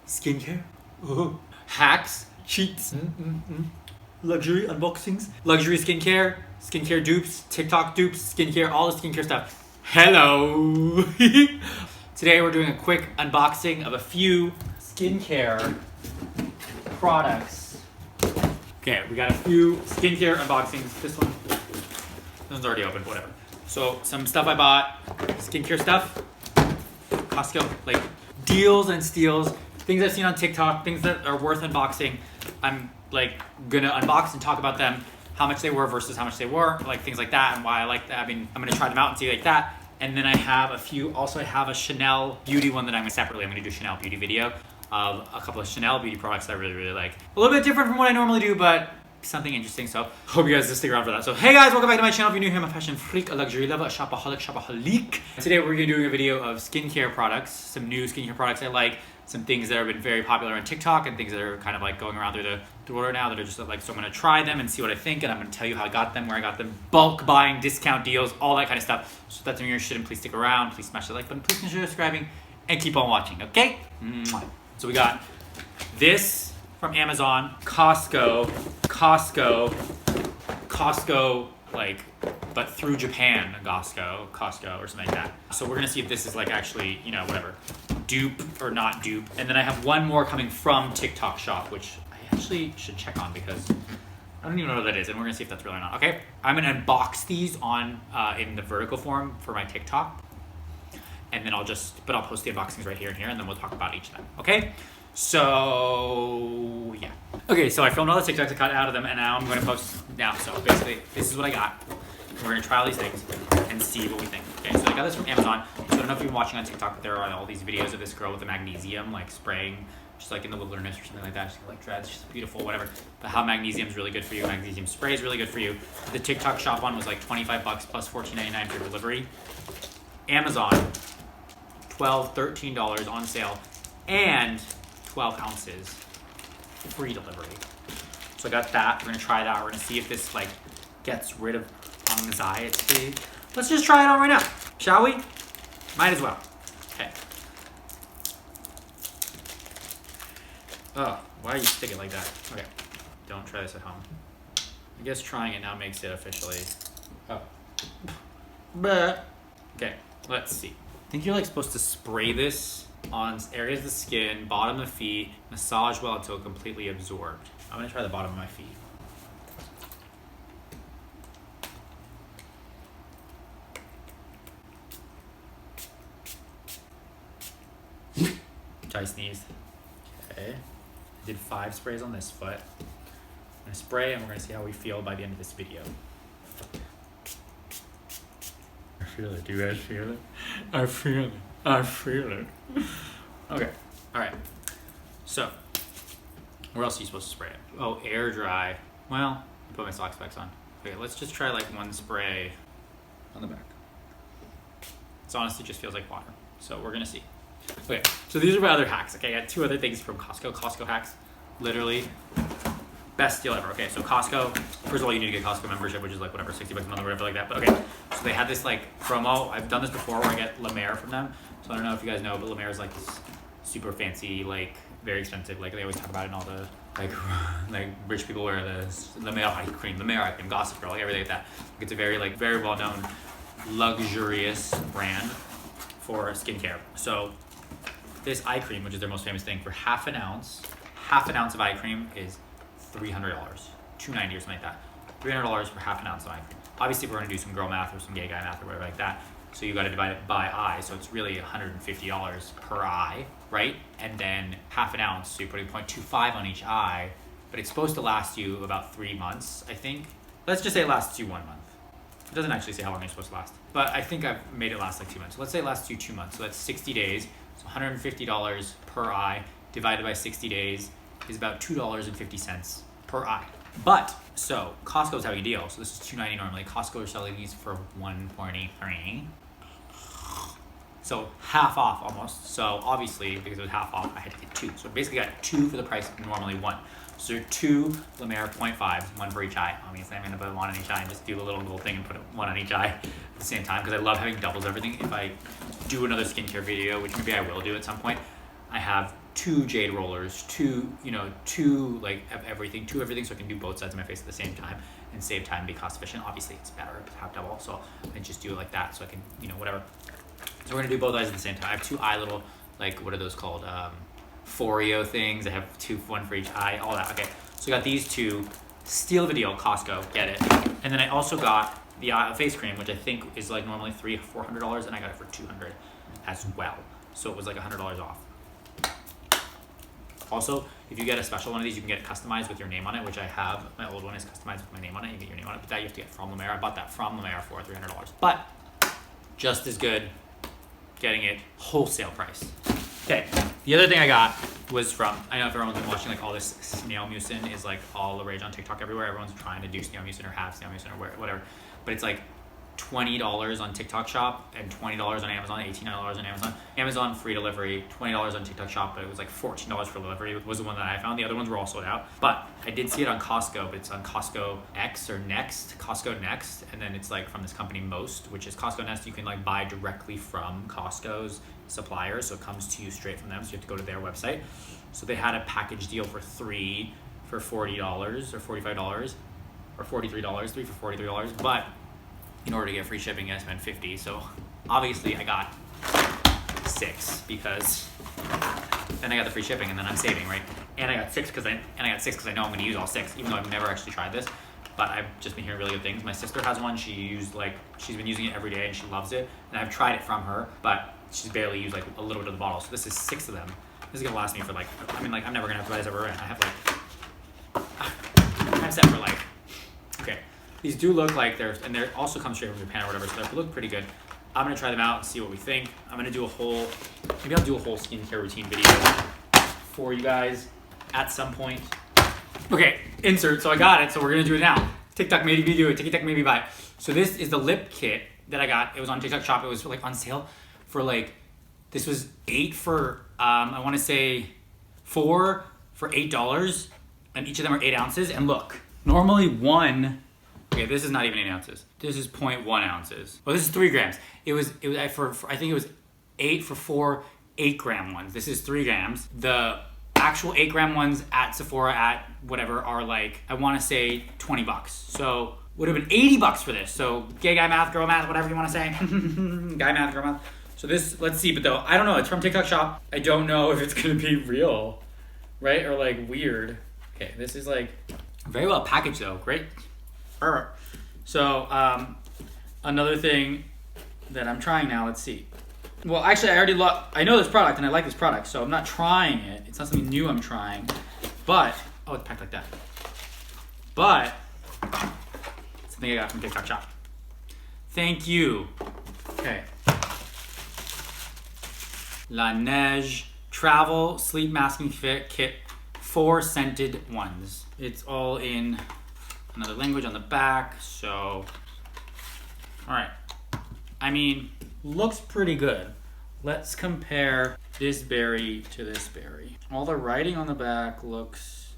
skincare, hacks, cheats, luxury unboxings, luxury skincare dupes, TikTok dupes, skincare, all the skincare stuff. Hello! Today we're doing a quick unboxing of a few skincare products. Okay, we got a few skincare unboxings. This one's already open, whatever. So some stuff I bought, skincare stuff, Costco, like deals and steals, things I've seen on TikTok, things that are worth unboxing. I'm like gonna unbox and talk about them, how much they were versus how much they were, like things like that and why I like that. I mean, I'm gonna try them out and see like that. And then I have a few, also I have a Chanel beauty one that I'm gonna do a Chanel beauty video of a couple of Chanel beauty products that I really, really like. A little bit different from what I normally do, but something interesting, so hope you guys just stick around for that. So hey guys, welcome back to my channel. If you're new here, I'm a fashion freak, a luxury lover, a shopaholic. Today we're gonna be doing a video of skincare products, some new skincare products I like, some things that have been very popular on TikTok and things that are kind of like going around through the world now that are just like, so I'm gonna try them and see what I think, and I'm gonna tell you how I got them, where I got them, bulk buying, discount deals, all that kind of stuff. So if that's in your shit, and please stick around, please smash the like button, please consider subscribing, and keep on watching, okay? So we got this from Amazon, Costco, like, but through Japan, Costco or something like that. So we're gonna see if this is like actually, you know, whatever, dupe or not dupe. And then I have one more coming from Tik Tok Shop, which I actually should check on because I don't even know what that is, and we're gonna see if that's real or not, okay? I'm gonna unbox these on, in the vertical form for my TikTok. And then I'll post the unboxings right here and here, and then we'll talk about each of them, okay? So, yeah. Okay, so I filmed all the TikToks, I cut out of them, and now I'm gonna post now. So basically, this is what I got. We're gonna try all these things and see what we think. Okay, so I got this from Amazon. So I don't know if you've been watching on TikTok, but there are all these videos of this girl with the magnesium, like spraying, just like in the wilderness or something like that. She's got like dreads, she's beautiful, whatever. But how magnesium is really good for you, magnesium spray is really good for you. The TikTok Shop one was like 25 bucks plus $14.99 for delivery. Amazon, $12, $13 on sale, and 12 ounces free delivery. So I got that. We're gonna try that. We're gonna see if this like gets rid of anxiety. Let's just try it on right now, shall we? Might as well. Okay. Oh, why are you sticking like that? Okay. Don't try this at home. I guess trying it now makes it officially. Oh. Bleh. Okay, let's see. I think you're like supposed to spray this on areas of the skin, bottom of the feet, massage well until completely absorbed. I'm gonna try the bottom of my feet. I sneezed. Okay. I did 5 sprays on this foot. I'm gonna spray and we're gonna see how we feel by the end of this video. I feel it. Do you guys feel it? I feel it. I feel it. Okay. Alright. So, where else are you supposed to spray it? Oh, air dry. Well, I put my sock specs on. Okay, let's just try like one spray on the back. This honestly just feels like water. So we're gonna see. Okay, so these are my other hacks. Okay, I got 2 other things from Costco. Costco hacks. Literally, best deal ever. Okay, so Costco, first of all, you need to get Costco membership, which is like whatever, 60 bucks a month or whatever like that. But okay, so they had this like promo. I've done this before where I get La Mer from them. So I don't know if you guys know, but La Mer is like this super fancy, like very expensive. Like they always talk about it in all the like rich people wear this Mer Eye Cream, Gossip Girl, like everything like that. It's a very like very well known, luxurious brand for skincare. So this eye cream, which is their most famous thing, for half an ounce of eye cream is $300, $290 or something like that. $300 for half an ounce of eye cream. Obviously, we're gonna do some girl math or some gay guy math or whatever like that. So you got to divide it by eye, so it's really $150 per eye, right? And then half an ounce, so you're putting 0.25 on each eye, but it's supposed to last you about 3 months, I think. Let's just say it lasts you 1 month. It doesn't actually say how long you're supposed to last, but I think I've made it last like 2 months. So let's say it lasts you 2 months, so that's 60 days. So $150 per eye divided by 60 days is about $2.50 per eye. But, so Costco's having a deal, so this is $2.90 normally. Costco are selling these for $1.23. So half off almost. So obviously, because it was half off, I had to get 2. So basically got 2 for the price of normally 1. So 2 La Mer 0.5s, 1 for each eye. Obviously, I'm gonna put 1 on each eye and just do the little gold thing and put 1 on each eye at the same time, because I love having doubles everything. If I do another skincare video, which maybe I will do at some point, I have 2 jade rollers, 2, you know, 2 like everything, so I can do both sides of my face at the same time and save time and be cost efficient. Obviously it's better to have double, so I just do it like that so I can, you know, whatever. So we're gonna do both eyes at the same time. I have 2 eye little, like, what are those called? Foreo things. I have 2, 1 for each eye, all that. Okay, so I got these 2, steal of a deal, Costco, get it. And then I also got the face cream, which I think is like normally $300-400, and I got it for $200 as well. So it was like $100 off. Also, if you get a special one of these, you can get it customized with your name on it, which I have. My old one is customized with my name on it. You get your name on it, but that you have to get from Mer. I bought that from Mer for $300. But just as good getting it wholesale price. Okay, the other thing I got was from, I know if everyone's been watching, like all this Snail Mucin is like all the rage on TikTok everywhere. Everyone's trying to do Snail Mucin or have Snail Mucin or whatever. But it's like $20 on TikTok Shop and $20 on Amazon, $18 on Amazon. Amazon free delivery, $20 on TikTok Shop, but it was like $14 for delivery was the one that I found. The other ones were all sold out. But I did see it on Costco, but it's on Costco X or Next, Costco Next, and then it's like from this company Most, which is Costco Next. You can like buy directly from Costco's suppliers, so it comes to you straight from them, so you have to go to their website. So they had a package deal for 3 for $40 or $45 or $43, 3 for $43, but in order to get free shipping, I spent $50. So obviously I got 6 because then I got the free shipping, and then I'm saving, right? And I got 6 because I know I'm going to use all 6, even though I've never actually tried this. But I've just been hearing really good things. My sister has one. She's been using it every day and she loves it. And I've tried it from her, but she's barely used like a little bit of the bottle. So this is 6 of them. This is gonna last me for like, I mean, like I'm never gonna have to buy this ever again. I have like, I'm set for life. Okay. These do look like they're also come straight from Japan or whatever, so they look pretty good. I'm gonna try them out and see what we think. I'm gonna do maybe I'll do a whole skincare routine video for you guys at some point. Okay, insert, so I got it, so we're gonna do it now. TikTok made me do it, TikTok made me buy it. So this is the lip kit that I got. It was on TikTok Shop, it was like on sale for like, this was 8 for, I wanna say 4 for $8, and each of them are 8 ounces, and look, normally okay, this is not even 8 ounces. This is 0.1 ounces. Well, this is 3 grams. It was I think it was 8 for 4 8-gram ones. This is 3 grams. The actual 8-gram ones at Sephora at whatever are like, I want to say $20. So would have been $80 for this. So gay guy math, girl math, whatever you want to say. Guy math, girl math. So this, let's see, but though, I don't know. It's from TikTok Shop. I don't know if it's going to be real, right? Or like weird. Okay, this is like very well packaged though. Great. So another thing that I'm trying now, let's see. Well, actually, I know this product and I like this product, so I'm not trying it. It's not something new I'm trying, but, oh, it's packed like that. But, it's something I got from TikTok Shop. Thank you. Okay. La Neige Travel Sleep Masking Fit Kit, 4 scented ones. It's all in another language on the back, so, all right. I mean, looks pretty good. Let's compare this berry to this berry. All the writing on the back looks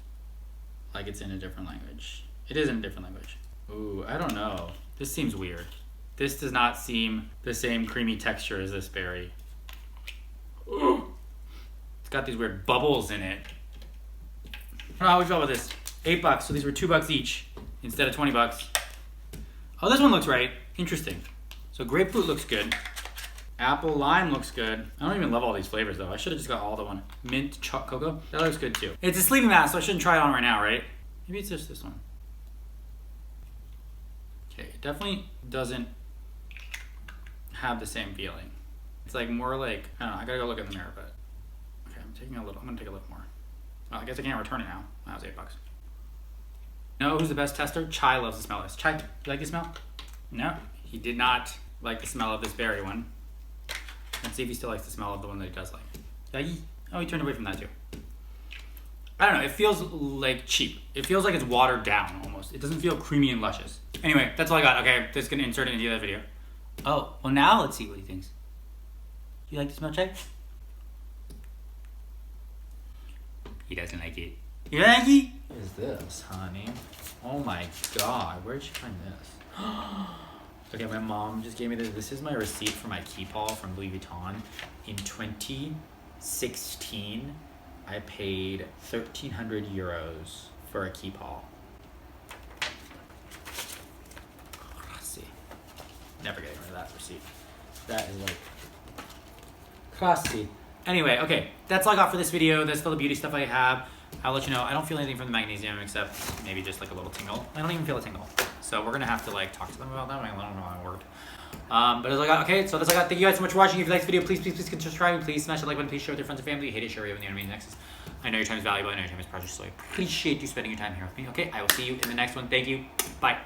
like it's in a different language. It is in a different language. Ooh, I don't know. This seems weird. This does not seem the same creamy texture as this berry. Ooh. It's got these weird bubbles in it. I don't know how we feel about this. $8, so these were $2 each instead of $20. Oh, this one looks right. Interesting. So grapefruit looks good. Apple lime looks good. I don't even love all these flavors though. I should have just got all the one. Mint cocoa. That looks good too. It's a sleeping mask, so I shouldn't try it on right now, right? Maybe it's just this one. Okay, it definitely doesn't have the same feeling. It's like more like, I don't know, I gotta go look in the mirror, but okay, I'm gonna take a look more. Well, I guess I can't return it now. That was $8. You know who's the best tester? Chai loves the smell of this. Chai, you like the smell? No, he did not like the smell of this berry one. Let's see if he still likes the smell of the one that he does like. Oh, he turned away from that too. I don't know, it feels like cheap. It feels like it's watered down almost. It doesn't feel creamy and luscious. Anyway, that's all I got. Okay, just gonna insert it into the other video. Oh, well now let's see what he thinks. You like the smell, Chai? He doesn't like it. You like it? What is this, honey? Oh my god, where'd you find this? Okay, my mom just gave me this. This is my receipt for my key haul from Louis Vuitton in 2016. I paid 1,300 euros for a keep haul. See, never getting rid of that receipt. That is like crazy. Anyway, okay, that's all I got for this video. That's all the beauty stuff I have. I'll let you know. I don't feel anything from the magnesium except maybe just like a little tingle. I don't even feel a tingle. So we're gonna have to like talk to them about that. I don't know how it worked. But that's all I got. Okay, so that's all I got. Thank you guys so much for watching. If you like this video, please consider subscribing. Please smash the like button. Please share with your friends and family. You hate it, share it with the enemy next. I know your time is valuable. I know your time is precious. So I appreciate you spending your time here with me. Okay, I will see you in the next one. Thank you. Bye.